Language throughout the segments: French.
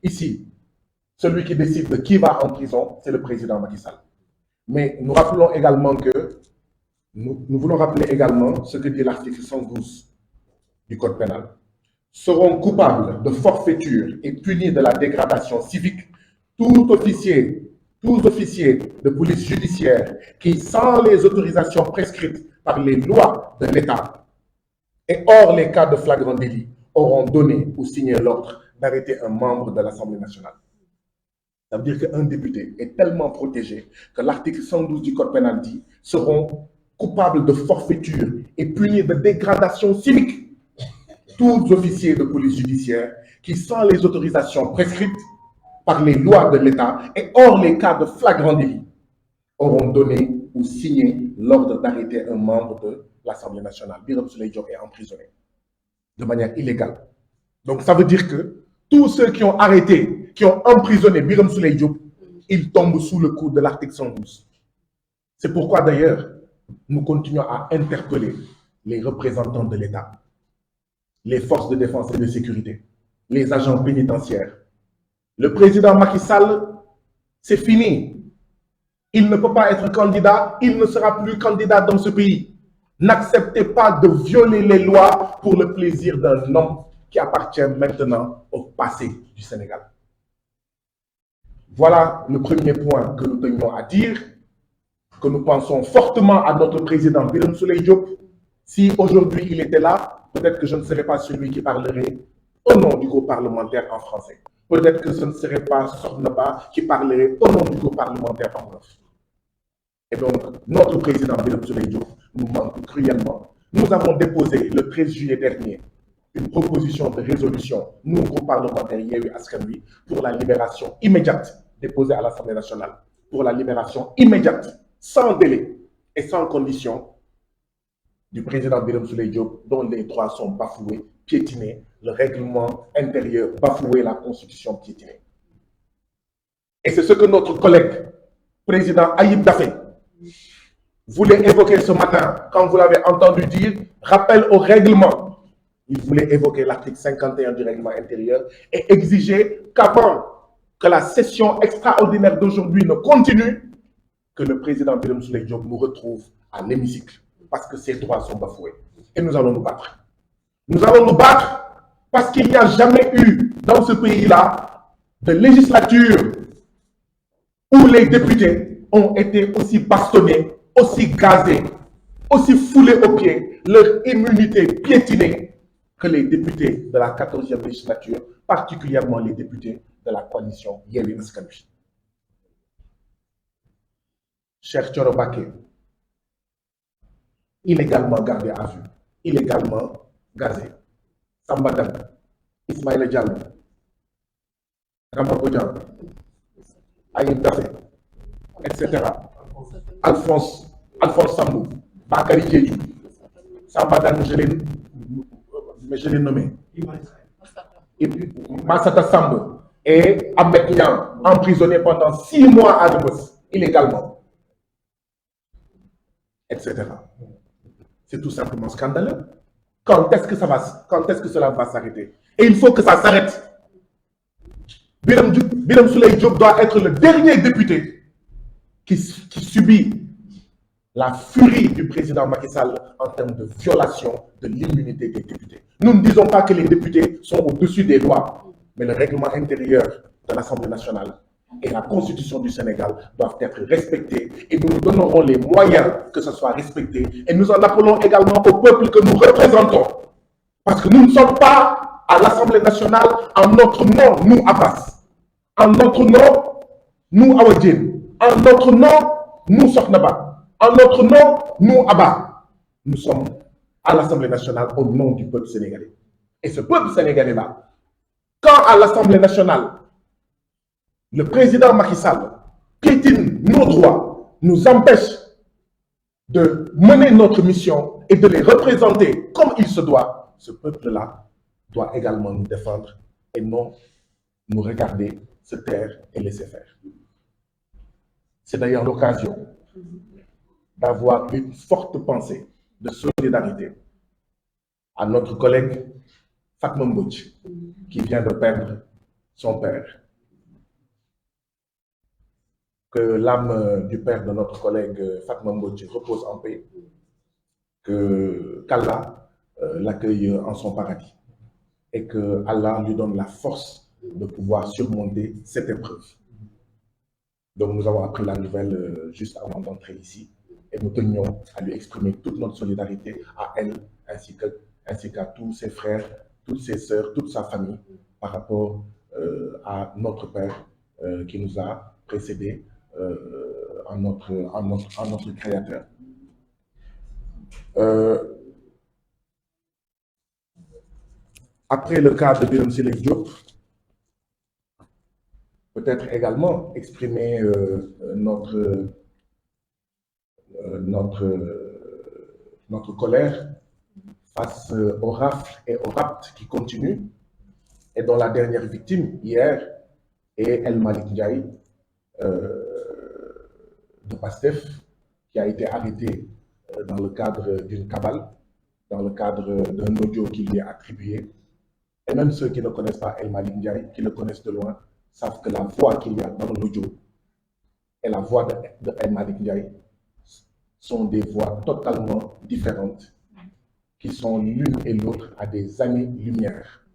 ici, celui qui décide de qui va en prison, c'est le président Macky Sall. Mais nous rappelons également que, nous voulons rappeler également ce que dit l'article 112 du Code pénal. Seront coupables de forfaiture et punis de la dégradation civique tous officiers de police judiciaire qui, sans les autorisations prescrites par les lois de l'État et hors les cas de flagrant délit, auront donné ou signé l'ordre d'arrêter un membre de l'Assemblée nationale. Ça veut dire qu'un député est tellement protégé que l'article 112 du Code pénal dit seront coupables de forfaiture et punis de dégradation civique tous officiers de police judiciaire qui, sans les autorisations prescrites par les lois de l'État et hors les cas de flagrant délit, auront donné ou signé l'ordre d'arrêter un membre de l'Assemblée nationale. Birame Souleye Diop est emprisonné de manière illégale. Donc ça veut dire que tous ceux qui ont arrêté, qui ont emprisonné Birame Souleye Diop, ils tombent sous le coup de l'article 112. C'est pourquoi d'ailleurs, nous continuons à interpeller les représentants de l'État, les forces de défense et de sécurité, les agents pénitentiaires. Le président Macky Sall, c'est fini. Il ne peut pas être candidat, il ne sera plus candidat dans ce pays. N'acceptez pas de violer les lois pour le plaisir d'un homme qui appartient maintenant au passé du Sénégal. Voilà le premier point que nous tenions à dire, que nous pensons fortement à notre président Birame Souleye Diop. Si aujourd'hui il était là, peut-être que je ne serais pas celui qui parlerait au nom du groupe parlementaire en français. Peut-être que ce ne serait pas Sornaba qui parlerait au nom du groupe parlementaire en wolof. Et donc, notre président Birame Souleye Diop nous manque cruellement. Nous avons déposé le 13 juillet dernier une proposition de résolution, nous, groupe parlementaire Yewwi Askan Wi, pour la libération immédiate, déposée à l'Assemblée nationale, pour la libération immédiate, sans délai et sans condition, du président Birame Souleye Diop, dont les droits sont bafoués, piétinés, le règlement intérieur bafoué, la constitution piétinée. Et c'est ce que notre collègue, président Ayib Daffé, voulait évoquer ce matin, quand vous l'avez entendu dire, rappel au règlement. Il voulait évoquer l'article 51 du règlement intérieur et exiger qu'avant que la session extraordinaire d'aujourd'hui ne continue, que le président Birame Souleye Diop nous retrouve à l'hémicycle, parce que ses droits sont bafoués. Et nous allons nous battre. Nous allons nous battre parce qu'il n'y a jamais eu dans ce pays-là de législature où les députés ont été aussi bastonnés, aussi gazés, aussi foulés aux pieds, leur immunité piétinée que les députés de la 14e législature, particulièrement les députés de la coalition Yewwi Askan Wi. Cheikh Thioro Mbacké, illégalement gardé à vue, illégalement gazé. Samba Dang, Ismaïla Diallo, Rama Bodian, Ayib Daffé, etc. Alphonse Sambou, Bakary Diédhiou, Samba Dang, je l'ai nommé. Massata Sambo et Ahmed Niang, emprisonnés pendant 6 mois à Rebeuss, illégalement, etc. C'est tout simplement scandaleux. Quand est-ce que cela va s'arrêter? Et il faut que ça s'arrête. Birame Souleye Diop doit être le dernier député qui subit la furie du président Macky Sall en termes de violation de l'immunité des députés. Nous ne disons pas que les députés sont au-dessus des lois, mais le règlement intérieur de l'Assemblée nationale et la Constitution du Sénégal doivent être respectés et nous nous donnerons les moyens que ce soit respecté. Et nous en appelons également au peuple que nous représentons. Parce que nous ne sommes pas à l'Assemblée nationale en notre nom, nous Abbas. En notre nom, nous Awadjin. En notre nom, nous Soknaba. En notre nom, nous Abba. Nous sommes à l'Assemblée nationale au nom du peuple sénégalais. Et ce peuple sénégalais-là, quand à l'Assemblée nationale, le président Macky Sall piétine nos droits, nous empêche de mener notre mission et de les représenter comme il se doit, ce peuple-là doit également nous défendre et non nous regarder, se taire et laisser faire. C'est d'ailleurs l'occasion d'avoir une forte pensée de solidarité à notre collègue Fatma Mbodj, qui vient de perdre son père. Que l'âme du père de notre collègue Fatma Mbodji repose en paix, que qu'Allah l'accueille en son paradis et que Allah lui donne la force de pouvoir surmonter cette épreuve. Donc nous avons appris la nouvelle juste avant d'entrer ici et nous tenions à lui exprimer toute notre solidarité à elle ainsi qu'à tous ses frères, toutes ses sœurs, toute sa famille par rapport à notre père qui nous a précédés en notre créateur. Après le cas de Birame Souleye Diop, peut-être également exprimer notre colère face aux rafles et aux rapts qui continuent et dont la dernière victime hier est El Malick Ndiaye de PASTEF qui a été arrêté dans le cadre d'une cabale, dans le cadre d'un audio qui lui est attribué. Et même ceux qui ne connaissent pas El Malick Ndiaye, qui le connaissent de loin, savent que la voix qu'il y a dans l'audio et la voix de El Malick Ndiaye sont des voix totalement différentes, qui sont l'une et l'autre à des années-lumière.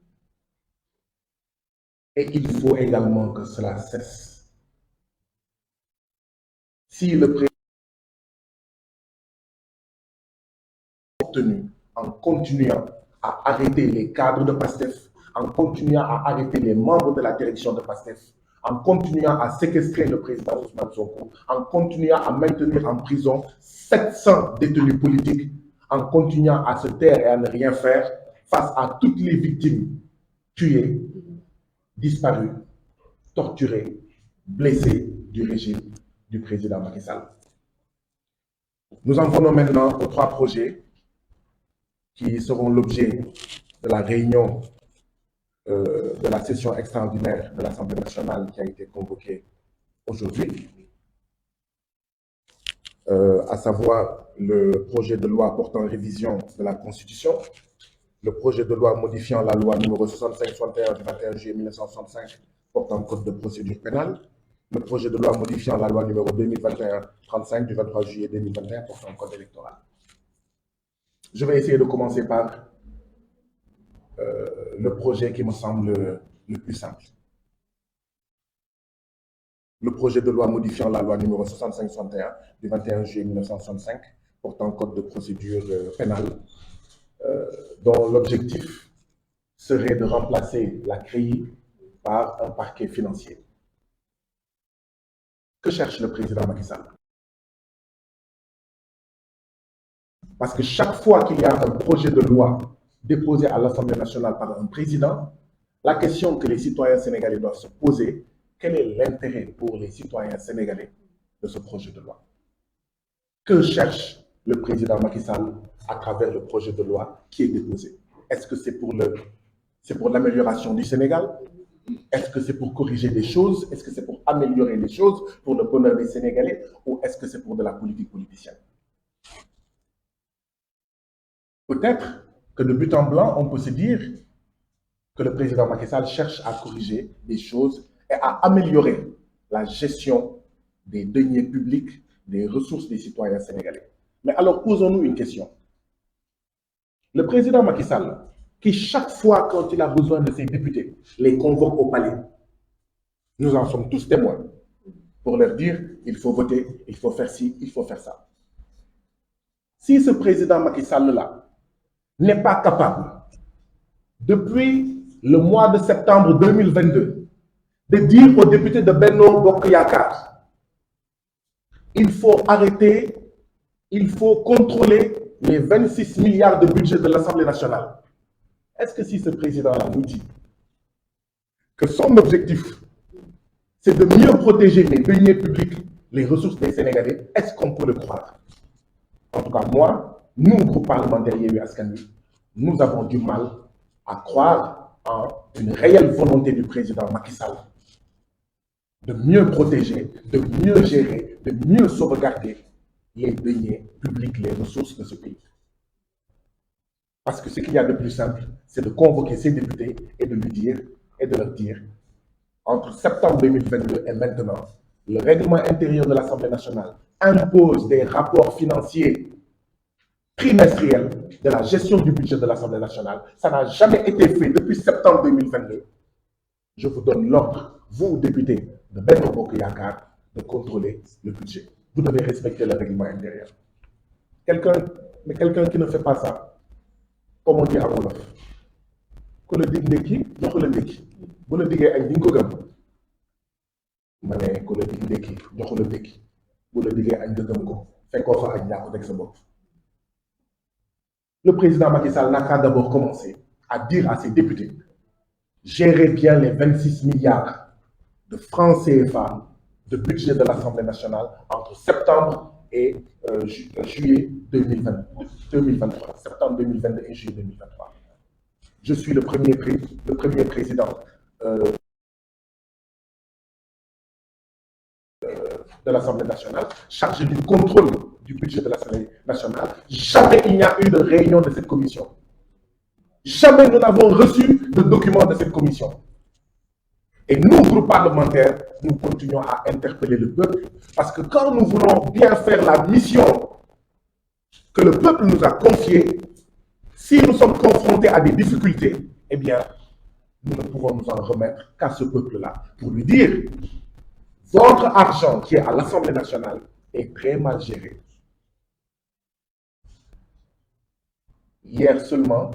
Et il faut également que cela cesse. Si le président est obtenu en continuant à arrêter les cadres de PASTEF, en continuant à arrêter les membres de la direction de PASTEF, en continuant à séquestrer le président Ousmane Sonko, en continuant à maintenir en prison 700 détenus politiques, en continuant à se taire et à ne rien faire face à toutes les victimes tuées, disparues, torturées, blessées du régime du président Macky Sall. Nous en venons maintenant aux 3 projets qui seront l'objet de la réunion de la session extraordinaire de l'Assemblée nationale qui a été convoquée aujourd'hui, à savoir le projet de loi portant révision de la Constitution, le projet de loi modifiant la loi numéro 65-61 du 21 juillet 1965 portant code de procédure pénale, le projet de loi modifiant la loi numéro 2021-35 du 23 juillet 2021 portant code électoral. Je vais essayer de commencer par le projet qui me semble le plus simple. Le projet de loi modifiant la loi numéro 65-61 du 21 juillet 1965 portant code de procédure pénale, dont l'objectif serait de remplacer la CREI par un parquet financier. Que cherche le président Macky Sall? Parce que chaque fois qu'il y a un projet de loi déposé à l'Assemblée nationale par un président, la question que les citoyens sénégalais doivent se poser, quel est l'intérêt pour les citoyens sénégalais de ce projet de loi? Que cherche le président Macky Sall à travers le projet de loi qui est déposé? Est-ce que c'est pour l'amélioration du Sénégal? Est-ce que c'est pour corriger des choses? Est-ce que c'est pour améliorer les choses pour le bonheur des Sénégalais? Ou est-ce que c'est pour de la politique politicienne? Peut-être que de but en blanc, on peut se dire que le président Macky Sall cherche à corriger des choses et à améliorer la gestion des deniers publics, des ressources des citoyens sénégalais. Mais alors, posons-nous une question. Le président Macky Sall, qui chaque fois quand il a besoin de ses députés, les convoque au palais, nous en sommes tous témoins, pour leur dire, il faut voter, il faut faire ci, il faut faire ça. Si ce président Macky Sall-là n'est pas capable, depuis le mois de septembre 2022, de dire aux députés de Benno Bokk Yakaar, il faut arrêter, il faut contrôler les 26 milliards de budget de l'Assemblée nationale. Est-ce que si ce président-là nous dit que son objectif, c'est de mieux protéger les deniers publics, les ressources des Sénégalais, est-ce qu'on peut le croire? En tout cas, moi, nous, groupe parlementaire Yewwi Askan Wi, nous avons du mal à croire en une réelle volonté du président Macky Sall de mieux protéger, de mieux gérer, de mieux sauvegarder les deniers publics, les ressources de ce pays. Parce que ce qu'il y a de plus simple, c'est de convoquer ces députés et de lui dire et de leur dire entre septembre 2022 et maintenant, le règlement intérieur de l'Assemblée nationale impose des rapports financiers trimestriels de la gestion du budget de l'Assemblée nationale. Ça n'a jamais été fait depuis septembre 2022. Je vous donne l'ordre, vous, députés de Benno Bokk Yakaar, de contrôler le budget. Vous devez respecter le règlement intérieur. Quelqu'un qui ne fait pas ça, comme on dit à Wolof, ku la dig ndékki joxu la ndékki bu la diggee añ di nga ko gëm ma ne ku la dig ndékki joxu la ndékki bu la diggee añ nga gëm ko fekkoo fa añ yaa ko teg sa bopp. Le président Macky Sall n'a qu'à d'abord commencer à dire à ses députés: gérez bien les 26 milliards de francs CFA de budget de l'Assemblée nationale entre septembre et juillet 2023. Septembre 2022 et juillet 2023. Je suis le premier président de l'Assemblée nationale, chargé du contrôle du budget de l'Assemblée nationale. Jamais il n'y a eu de réunion de cette commission. Jamais nous n'avons reçu de documents de cette commission. Et nous, groupe parlementaire, nous continuons à interpeller le peuple, parce que quand nous voulons bien faire la mission que le peuple nous a confiée, si nous sommes confrontés à des difficultés, eh bien, nous ne pouvons nous en remettre qu'à ce peuple-là, pour lui dire: votre argent qui est à l'Assemblée nationale est très mal géré. Hier seulement,